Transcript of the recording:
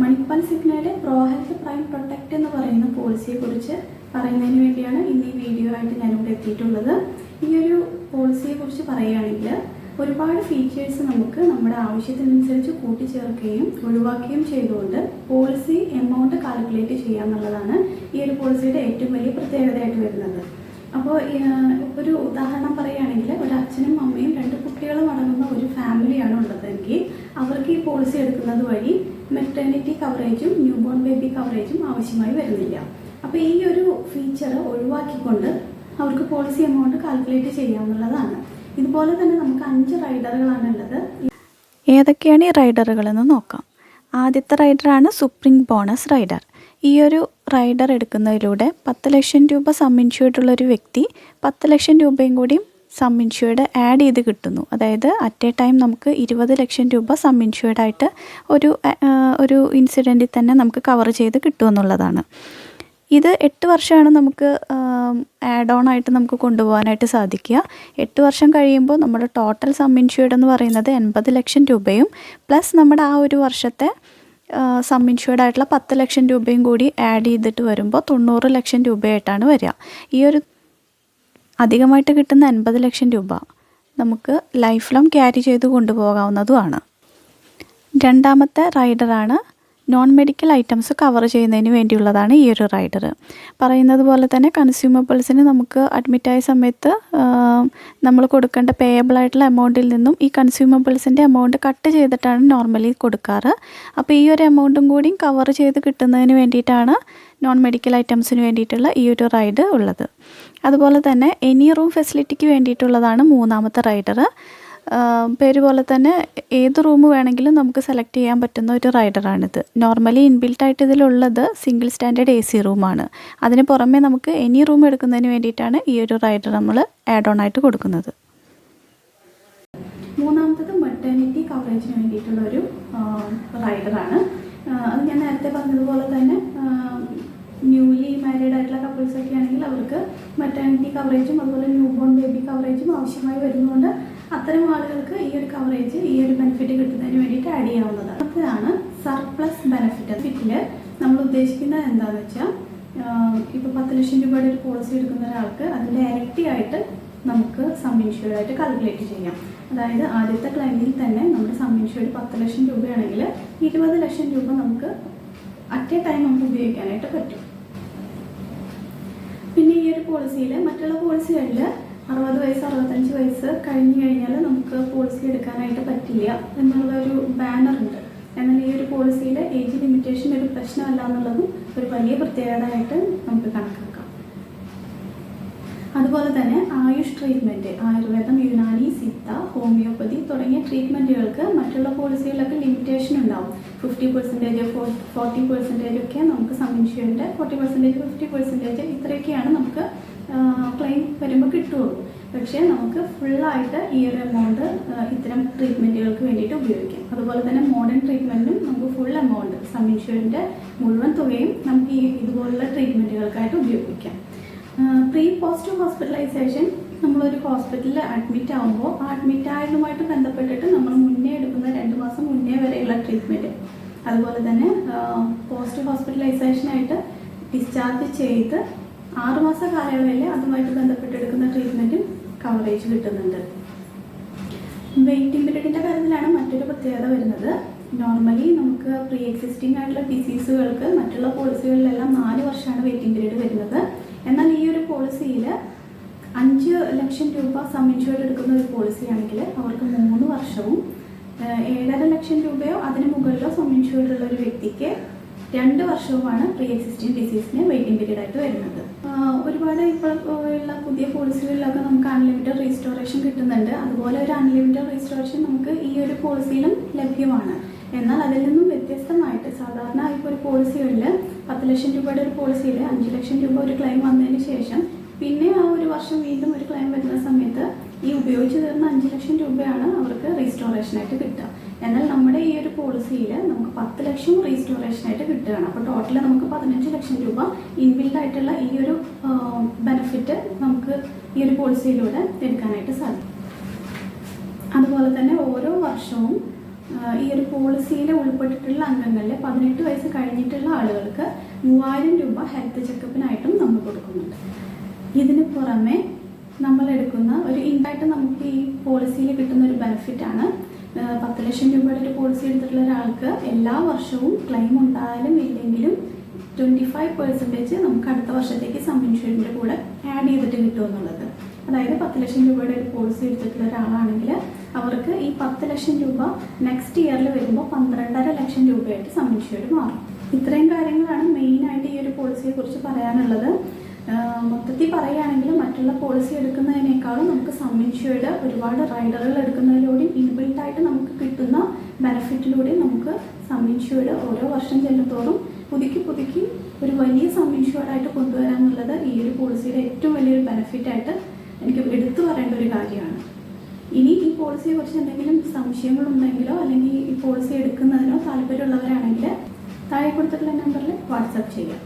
മണിപ്പാൽ സിഗ്നയുടെ pro health prime protect എന്ന് പറയുന്ന പോളിസിയെക്കുറിച്ച് പറയുന്നതിന് വേണ്ടിയാണ് ഇന്ന് ഈ വീഡിയോ ആയിട്ട് ഞാനിവിടെ എത്തിയിട്ടുള്ളത്. ഈ ഒരു പോളിസിയെക്കുറിച്ച് പറയുകയാണെങ്കിൽ ഒരുപാട് ഫീച്ചേഴ്സ് നമുക്ക് നമ്മുടെ ആവശ്യത്തിനനുസരിച്ച് കൂട്ടിച്ചേർക്കുകയും ഒഴിവാക്കുകയും ചെയ്തുകൊണ്ട് പോളിസി എമൗണ്ട് കാൽക്കുലേറ്റ് ചെയ്യുക എന്നുള്ളതാണ് ഈ ഒരു പോളിസിയുടെ ഏറ്റവും വലിയ പ്രത്യേകതയായിട്ട് വരുന്നത്. അപ്പോൾ ഒരു ഉദാഹരണം പറയുകയാണെങ്കിൽ ഒരു അച്ഛനും അമ്മയും 2 കുട്ടികളും അടങ്ങുന്ന ഒരു ഫാമിലിയാണ് ഉള്ളതെങ്കിൽ അവർക്ക് ഈ പോളിസി എടുക്കുന്നത് വഴി മെറ്റേണിറ്റി കവറേജും ന്യൂ ബോൺ ബേബി കവറേജും ആവശ്യമായി വരുന്നില്ല. അപ്പോൾ ഈ ഒരു ഫീച്ചർ ഒഴിവാക്കിക്കൊണ്ട് അവർക്ക് പോളിസി എമൗണ്ട് കാൽക്കുലേറ്റ് ചെയ്യാമെന്നുള്ളതാണ്. ഇതുപോലെ തന്നെ നമുക്ക് 5 റൈഡറുകളാണ് ഉള്ളത്. ഏതൊക്കെയാണ് ഈ റൈഡറുകളെന്ന് നോക്കാം. ആദ്യത്തെ റൈഡറാണ് സുപ്രീം ബോണസ് റൈഡർ. ഈ ഒരു റൈഡർ എടുക്കുന്നതിലൂടെ 10 ലക്ഷം രൂപ സം ഇൻഷ്യൂർഡുള്ളൊരു വ്യക്തി 10 ലക്ഷം രൂപയും കൂടി സം ഇൻഷ്യൂർഡ് ആഡ് ചെയ്ത് കിട്ടുന്നു. അതായത് അറ്റ് എ ടൈം നമുക്ക് 20 ലക്ഷം രൂപ സം ഇൻഷ്യൂർഡായിട്ട് ഒരു ഇൻസിഡൻറ്റിൽ തന്നെ നമുക്ക് കവർ ചെയ്ത് കിട്ടുമെന്നുള്ളതാണ്. ഇത് 8 വർഷമാണ് നമുക്ക് ആഡ് ഓൺ ആയിട്ട് നമുക്ക് കൊണ്ടുപോകാനായിട്ട് സാധിക്കുക. 8 വർഷം കഴിയുമ്പോൾ നമ്മുടെ ടോട്ടൽ സം ഇൻഷ്യൂർഡ് എന്ന് പറയുന്നത് 80 ലക്ഷം രൂപയും പ്ലസ് നമ്മുടെ ആ ഒരു വർഷത്തെ സം ഇൻഷ്യൂർഡ് ആയിട്ടുള്ള 10 ലക്ഷം രൂപയും കൂടി ആഡ് ചെയ്തിട്ട് വരുമ്പോൾ 90 ലക്ഷം രൂപയായിട്ടാണ് വരിക. ഈ ഒരു അധികമായിട്ട് കിട്ടുന്ന 80 ലക്ഷം രൂപ നമുക്ക് ലൈഫ് ലോങ് ക്യാരി ചെയ്ത് കൊണ്ടുപോകാവുന്നതുമാണ്. രണ്ടാമത്തെ റൈഡറാണ് നോൺ മെഡിക്കൽ ഐറ്റംസ് കവർ ചെയ്യുന്നതിന് വേണ്ടിയുള്ളതാണ് ഈ ഒരു റൈഡർ. പറയുന്നത് പോലെ തന്നെ കൺസ്യൂമബിൾസിന് നമുക്ക് അഡ്മിറ്റായ സമയത്ത് നമ്മൾ കൊടുക്കേണ്ട പേയബിൾ ആയിട്ടുള്ള എമൗണ്ടിൽ നിന്നും ഈ കൺസ്യൂമബിൾസിൻ്റെ എമൗണ്ട് കട്ട് ചെയ്തിട്ടാണ് നോർമലി കൊടുക്കാറ്. അപ്പോൾ ഈ ഒരു എമൗണ്ടും കൂടി കവർ ചെയ്ത് കിട്ടുന്നതിന് വേണ്ടിയിട്ടാണ് നോൺ മെഡിക്കൽ ഐറ്റംസിന് വേണ്ടിയിട്ടുള്ള ഈ ഒരു റൈഡ് ഉള്ളത്. അതുപോലെ തന്നെ എനി റൂം ഫെസിലിറ്റിക്ക് വേണ്ടിയിട്ടുള്ളതാണ് മൂന്നാമത്തെ റൈഡർ. പേര് പോലെ തന്നെ ഏത് റൂം വേണമെങ്കിലും നമുക്ക് സെലക്ട് ചെയ്യാൻ പറ്റുന്ന ഒരു റൈഡറാണിത്. നോർമലി ഇൻബിൽട്ടായിട്ട് ഇതിലുള്ളത് സിംഗിൾ സ്റ്റാൻഡേർഡ് AC റൂമാണ്. അതിന് പുറമെ നമുക്ക് എനി റൂം എടുക്കുന്നതിന് വേണ്ടിയിട്ടാണ് ഈ ഒരു റൈഡർ നമ്മൾ ആഡ് ഓൺ ആയിട്ട് കൊടുക്കുന്നത്. മൂന്നാമത്തത് മെറ്റേണിറ്റി കവറേജിന് വേണ്ടിയിട്ടുള്ള ഒരു റൈഡറാണ്. അത് ഞാൻ നേരത്തെ പറഞ്ഞതുപോലെ തന്നെ ന്യൂലി മാരീഡ് ആയിട്ടുള്ള കപ്പിൾസ് ഒക്കെ ആണെങ്കിൽ അവർക്ക് മെറ്റേണിറ്റി കവറേജും അതുപോലെ ന്യൂ ബോൺ ബേബി കവറേജും ആവശ്യമായി വരുന്നതുകൊണ്ട് അത്തരം ആളുകൾക്ക് ഈ ഒരു കവറേജ് ഈ ഒരു ബെനിഫിറ്റ് കിട്ടുന്നതിന് വേണ്ടിയിട്ട് ആഡ് ചെയ്യാവുന്നതാണ്. അടുത്തതാണ് സർപ്ലസ് ബെനിഫിറ്റ്. ഫിറ്റിൽ നമ്മൾ ഉദ്ദേശിക്കുന്നത് എന്താണെന്ന് വെച്ചാൽ ഇപ്പോൾ 10 ലക്ഷം രൂപയുടെ ഒരു പോളിസി എടുക്കുന്ന ഒരാൾക്ക് അതിൻ്റെ ഇരട്ടിയായിട്ട് നമുക്ക് സം ഇൻഷ്യൂർഡ് ആയിട്ട് കാൽക്കുലേറ്റ് ചെയ്യാം. അതായത് ആദ്യത്തെ ക്ലെയിമിൽ തന്നെ നമ്മുടെ സം ഇൻഷ്യൂർഡ് 10 ലക്ഷം രൂപയാണെങ്കിൽ 20 ലക്ഷം രൂപ നമുക്ക് അറ്റ് എ ടൈം നമുക്ക് ഉപയോഗിക്കാനായിട്ട് പറ്റും. പിന്നെ ഈ ഒരു പോളിസിയിൽ മറ്റുള്ള പോളിസികളിൽ 60 വയസ്സ് 65 വയസ്സ് കഴിഞ്ഞു കഴിഞ്ഞാൽ നമുക്ക് പോളിസി എടുക്കാനായിട്ട് പറ്റില്ല എന്നുള്ളൊരു ബാനറുണ്ട്. എന്നാൽ ഈ ഒരു പോളിസിയിൽ ഏജ് ലിമിറ്റേഷൻ ഒരു പ്രശ്നമല്ല എന്നുള്ളതും ഒരു വലിയ പ്രത്യേകതയായിട്ട് നമുക്ക് കണക്കാക്കാം. അതുപോലെ തന്നെ ആയുഷ് ട്രീറ്റ്മെൻറ്റ്, ആയുർവേദം, യുനാനി, സിദ്ധ, ഹോമിയോപ്പതി തുടങ്ങിയ ട്രീറ്റ്മെൻറ്റുകൾക്ക് മറ്റുള്ള പോളിസികളിലൊക്കെ ലിമിറ്റേഷൻ ഉണ്ടാവും. 50%, 40% ഒക്കെ നമുക്ക് സം ഇൻഷ്യൂർഡിൻ്റെ 40%, 50% ഇത്രയൊക്കെയാണ് നമുക്ക് ക്ലെയിം വരുമ്പോൾ കിട്ടുള്ളൂ. പക്ഷേ നമുക്ക് ഫുള്ളായിട്ട് ഈ ഒരു എമൗണ്ട് ഇത്തരം ട്രീറ്റ്മെൻറ്റുകൾക്ക് വേണ്ടിയിട്ട് ഉപയോഗിക്കാം. അതുപോലെ തന്നെ മോഡേൺ ട്രീറ്റ്മെൻറ്റും നമുക്ക് ഫുൾ എമൗണ്ട് സം ഇൻഷ്യൂർഡിൻ്റെ മുഴുവൻ തുകയും നമുക്ക് ഇതുപോലുള്ള ട്രീറ്റ്മെൻറ്റുകൾക്കായിട്ട് ഉപയോഗിക്കാം. പ്രീ പോസ്റ്റ് ഹോസ്പിറ്റലൈസേഷൻ, നമ്മളൊരു ഹോസ്പിറ്റലിൽ അഡ്മിറ്റ് ആകുമ്പോൾ ആ അഡ്മിറ്റ് ആയതുമായിട്ട് ബന്ധപ്പെട്ടിട്ട് നമ്മൾ മുന്നേ എടുക്കുന്ന 2 മാസം മുന്നേ വരെയുള്ള ട്രീറ്റ്മെൻറ്റ്, അതുപോലെ തന്നെ പോസ്റ്റ് ഹോസ്പിറ്റലൈസേഷനായിട്ട് ഡിസ്ചാർജ് ചെയ്ത് 6 മാസ കാലയളവിൽ അതുമായിട്ട് ബന്ധപ്പെട്ടെടുക്കുന്ന ട്രീറ്റ്മെൻറ്റും കവറേജ് കിട്ടുന്നുണ്ട്. വെയിറ്റിംഗ് പീരീഡിൻ്റെ കാര്യത്തിലാണ് മറ്റൊരു പ്രത്യേകത വരുന്നത്. നോർമലി നമുക്ക് പ്രീ എക്സിസ്റ്റിംഗ് ആയിട്ടുള്ള ഡിസീസുകൾക്ക് മറ്റുള്ള പോളിസികളിലെല്ലാം 4 വർഷമാണ് വെയിറ്റിംഗ് പീരീഡ് വരുന്നത്. എന്നാൽ ഈ ഒരു പോളിസിയിൽ 5 ലക്ഷം രൂപ സം ഇൻഷ്യൂർഡ് എടുക്കുന്ന ഒരു പോളിസിയാണെങ്കിൽ അവർക്ക് 3 വർഷവും 7.5 ലക്ഷം രൂപയോ അതിന് മുകളിലോ സം ഇൻഷ്യൂർഡ് ഉള്ള ഒരു വ്യക്തിക്ക് 2 വർഷവുമാണ് പ്രീ എക്സിസ്റ്റിംഗ് ഡിസീസിന് വെയിറ്റിംഗ് പീരീഡ് ആയിട്ട് വരുന്നത്. ഒരുപാട് ഇപ്പോൾ ഉള്ള പുതിയ പോളിസികളിലൊക്കെ നമുക്ക് അൺലിമിറ്റഡ് റീസ്റ്റോറേഷൻ കിട്ടുന്നുണ്ട്. അതുപോലെ ഒരു അൺലിമിറ്റഡ് റീസ്റ്റോറേഷൻ നമുക്ക് ഈ ഒരു പോളിസിയിലും ലഭ്യമാണ്. എന്നാൽ അതിൽ നിന്നും വ്യത്യസ്തമായിട്ട് സാധാരണ ഇപ്പോൾ ഒരു പോളിസികളിൽ 10 ലക്ഷം രൂപയുടെ ഒരു പോളിസിയിൽ 5 ലക്ഷം രൂപ ഒരു ക്ലെയിം വന്നതിന് ശേഷം പിന്നെ ആ ഒരു വർഷം വീണ്ടും ഒരു ക്ലെയിം വരുന്ന സമയത്ത് ഈ ഉപയോഗിച്ച് തീർന്ന 5 ലക്ഷം രൂപയാണ് അവർക്ക് റീസ്റ്റോറേഷനായിട്ട് കിട്ടുക. എന്നാൽ നമ്മുടെ ഈ ഒരു പോളിസിയിൽ നമുക്ക് 10 ലക്ഷം റീസ്റ്റോറേഷനായിട്ട് കിട്ടുകയാണ്. അപ്പോൾ ടോട്ടൽ നമുക്ക് 15 ലക്ഷം രൂപ ഇൻബിൽഡ് ആയിട്ടുള്ള ഈ ഒരു ബെനിഫിറ്റ് നമുക്ക് ഈ ഒരു പോളിസിയിലൂടെ എടുക്കാനായിട്ട് സാധിക്കും. അതുപോലെ തന്നെ ഓരോ വർഷവും ഈ ഒരു പോളിസിയിൽ ഉൾപ്പെട്ടിട്ടുള്ള അംഗങ്ങളിൽ 18 വയസ്സ് കഴിഞ്ഞിട്ടുള്ള ആളുകൾക്ക് 3000 രൂപ ഹെൽത്ത് ചെക്കപ്പിനായിട്ടും നമ്മൾ കൊടുക്കുന്നുണ്ട്. ഇതിന് പുറമെ നമ്മൾ എടുക്കുന്ന ഒരു ഇൻഡായിട്ട് നമുക്ക് ഈ പോളിസിയിൽ കിട്ടുന്ന ഒരു ബെനിഫിറ്റാണ് 10 ലക്ഷം രൂപയുടെ ഒരു പോളിസി എടുത്തിട്ടുള്ള ഒരാൾക്ക് എല്ലാ വർഷവും ക്ലെയിം ഉണ്ടായാലും ഇല്ലെങ്കിലും 25% നമുക്ക് അടുത്ത വർഷത്തേക്ക് സം ഇൻഷുറൻസിൻ്റെ കൂടെ ആഡ് ചെയ്തിട്ട് കിട്ടുമെന്നുള്ളത്. അതായത് 10 ലക്ഷം രൂപയുടെ ഒരു പോളിസി എടുത്തിട്ടുള്ള ഒരാളാണെങ്കിൽ അവർക്ക് ഈ 10 ലക്ഷം രൂപ നെക്സ്റ്റ് ഇയറിൽ വരുമ്പോൾ 12.5 ലക്ഷം രൂപയായിട്ട് സം ഇൻഷുർഡ് മാറും. ഇത്രയും കാര്യങ്ങളാണ് മെയിനായിട്ട് ഈ ഒരു പോളിസിയെ കുറിച്ച് പറയാനുള്ളത്. മൊത്തത്തിൽ പറയുകയാണെങ്കിൽ മറ്റുള്ള പോളിസി എടുക്കുന്നതിനേക്കാളും നമുക്ക് സം ഇൻഷുർഡ് ഒരുപാട് റൈഡറുകൾ എടുക്കുന്നതിലൂടെയും ഇൻബിൽട്ടായിട്ട് നമുക്ക് കിട്ടുന്ന ബെനിഫിറ്റിലൂടെയും നമുക്ക് സം ഇൻഷുർഡ് ഓരോ വർഷം ചെല്ലുന്തോറും പുതുക്കി ഒരു വലിയ സം ഇൻഷുർഡായിട്ട് കൊണ്ടുവരാമെന്നുള്ളത് ഈ ഒരു പോളിസിയുടെ ഏറ്റവും വലിയൊരു ബെനിഫിറ്റായിട്ട് എനിക്ക് എടുത്തു പറയേണ്ട ഒരു കാര്യമാണ്. ഇനി ഈ പോളിസിയെ കുറിച്ച് എന്തെങ്കിലും സംശയങ്ങളുണ്ടെങ്കിലോ അല്ലെങ്കിൽ ഈ പോളിസി എടുക്കുന്നതിനോ താല്പര്യമുള്ളവരാണെങ്കിൽ താഴെ കൊടുത്തിട്ടുള്ള നമ്പറിൽ വാട്സാപ്പ് ചെയ്യാം.